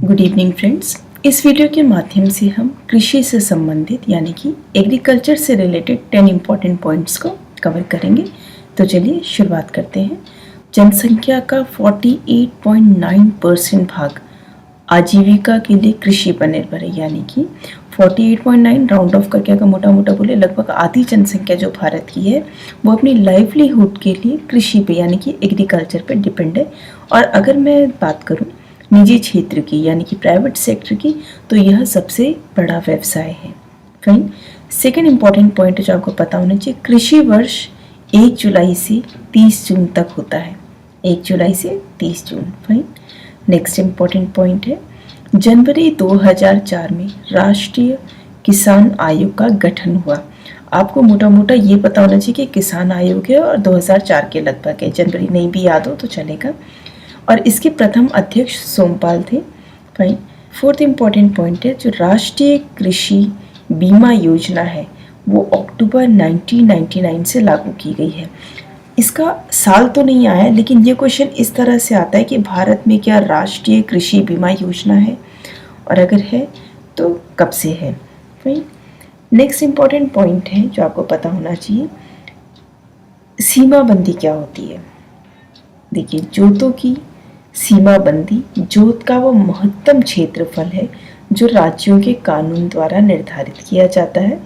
Good evening friends. इस video के माध्यम से हम कृषि से संबंधित यानी कि एग्रीकल्चर से रिलेटेड 10 इम्पॉर्टेंट पॉइंट्स को कवर करेंगे। तो चलिए शुरुआत करते हैं। जनसंख्या का 48.9% भाग आजीविका के लिए कृषि पर निर्भर है, यानी कि 48.9 राउंड ऑफ करके अगर मोटा मोटा बोले लगभग आधी जनसंख्या जो भारत की है वो अपनी लाइवलीहुड के लिए कृषि पे यानी कि एग्रीकल्चर पे डिपेंड है। और अगर मैं बात करूँ निजी क्षेत्र की यानी कि प्राइवेट सेक्टर की, तो यह सबसे बड़ा व्यवसाय है। फाइन। सेकेंड इम्पॉर्टेंट पॉइंट जो आपको पता होना चाहिए, कृषि वर्ष 1 जुलाई से 30 जून तक होता है। 1 जुलाई से 30 जून। फाइन। नेक्स्ट इम्पॉर्टेंट पॉइंट है, जनवरी 2004 में राष्ट्रीय किसान आयोग का गठन हुआ। आपको मोटा मोटा ये पता होना चाहिए कि किसान आयोग है और 2004 के लगभग है, जनवरी नहीं भी याद हो तो चलेगा। और इसके प्रथम अध्यक्ष सोमपाल थे। फाइन। फोर्थ इम्पॉर्टेंट पॉइंट है, जो राष्ट्रीय कृषि बीमा योजना है वो अक्टूबर 1999 से लागू की गई है। इसका साल तो नहीं आया, लेकिन ये क्वेश्चन इस तरह से आता है कि भारत में क्या राष्ट्रीय कृषि बीमा योजना है, और अगर है तो कब से है। फाइन। नेक्स्ट इम्पॉर्टेंट पॉइंट है जो आपको पता होना चाहिए, सीमाबंदी क्या होती है। देखिए, जोतों की सीमाबंदी जोत का वो महत्तम क्षेत्रफल है जो राज्यों के कानून द्वारा निर्धारित किया जाता है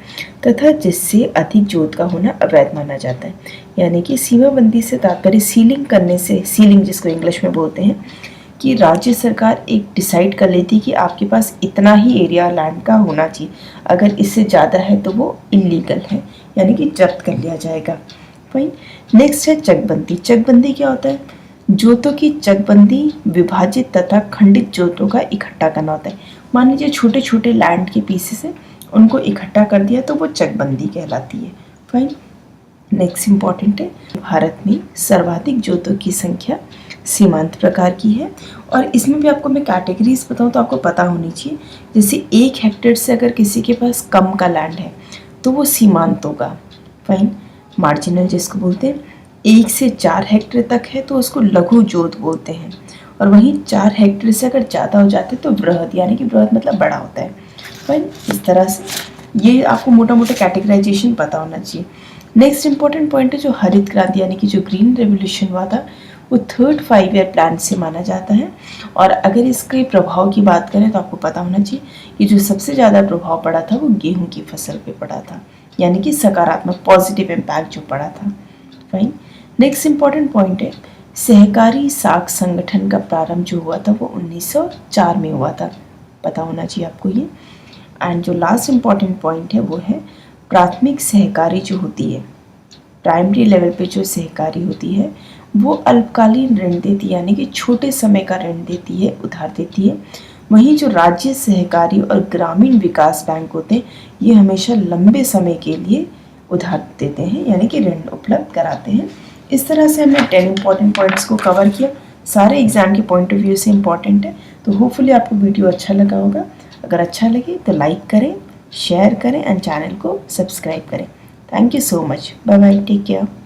तथा जिससे अधिक जोत का होना अवैध माना जाता है। यानी कि सीमाबंदी से तात्पर्य सीलिंग करने से, सीलिंग जिसको इंग्लिश में बोलते हैं, कि राज्य सरकार एक डिसाइड कर लेती है कि आपके पास इतना ही एरिया लैंड का होना चाहिए, अगर इससे ज़्यादा है तो वो इलीगल है, यानी कि जब्त कर लिया जाएगा। फाइन। नेक्स्ट है चकबंदी। चकबंदी क्या होता है, जोतों की चकबंदी विभाजित तथा खंडित जोतों का इकट्ठा करना होता है। मान लीजिए छोटे छोटे लैंड के पीसेस है, उनको इकट्ठा कर दिया तो वो चकबंदी कहलाती है। फाइन। नेक्स्ट इम्पॉर्टेंट है, भारत में सर्वाधिक जोतों की संख्या सीमांत प्रकार की है, और इसमें भी आपको मैं कैटेगरीज बताऊँ तो आपको पता होनी चाहिए। जैसे 1 हेक्टेयर से अगर किसी के पास कम का लैंड है तो वो सीमांत होगा। फाइन। मार्जिनल जिसको बोलते हैं, 1 से 4 हेक्टेयर तक है तो उसको लघु जोत बोलते हैं, और वहीं 4 हेक्टेयर से अगर ज़्यादा हो जाते हैं तो बृहद, यानी कि बृहद मतलब बड़ा होता है। फाइन। इस तरह से ये आपको मोटा मोटा कैटेगराइजेशन पता होना चाहिए। नेक्स्ट इंपॉर्टेंट पॉइंट है, जो हरित क्रांति यानी कि जो ग्रीन रेवोल्यूशन हुआ था वो 3rd 5 ईयर प्लान से माना जाता है। और अगर इसके प्रभाव की बात करें तो आपको पता होना चाहिए कि जो सबसे ज़्यादा प्रभाव पड़ा था वो गेहूँ की फसल पे पड़ा था, यानी कि सकारात्मक पॉजिटिव इम्पैक्ट जो पड़ा था। फाइन। नेक्स्ट इम्पॉर्टेंट पॉइंट है, सहकारी साख संगठन का प्रारंभ जो हुआ था वो 1904 में हुआ था, पता होना चाहिए आपको ये। एंड जो लास्ट इम्पॉर्टेंट पॉइंट है वो है प्राथमिक सहकारी जो होती है, प्राइमरी लेवल पे जो सहकारी होती है वो अल्पकालीन ऋण देती है, यानी कि छोटे समय का ऋण देती है, उधार देती है। वहीं जो राज्य सहकारी और ग्रामीण विकास बैंक होते हैं ये हमेशा लंबे समय के लिए उधार देते हैं, यानी कि ऋण उपलब्ध कराते हैं। इस तरह से हमने 10 इम्पॉर्टेंट पॉइंट्स को कवर किया, सारे एग्जाम के पॉइंट ऑफ व्यू से इम्पॉर्टेंट है। तो होपफुली आपको वीडियो अच्छा लगा होगा। अगर अच्छा लगे तो लाइक करें, शेयर करें एंड चैनल को सब्सक्राइब करें। Thank you so much. Bye bye, take care.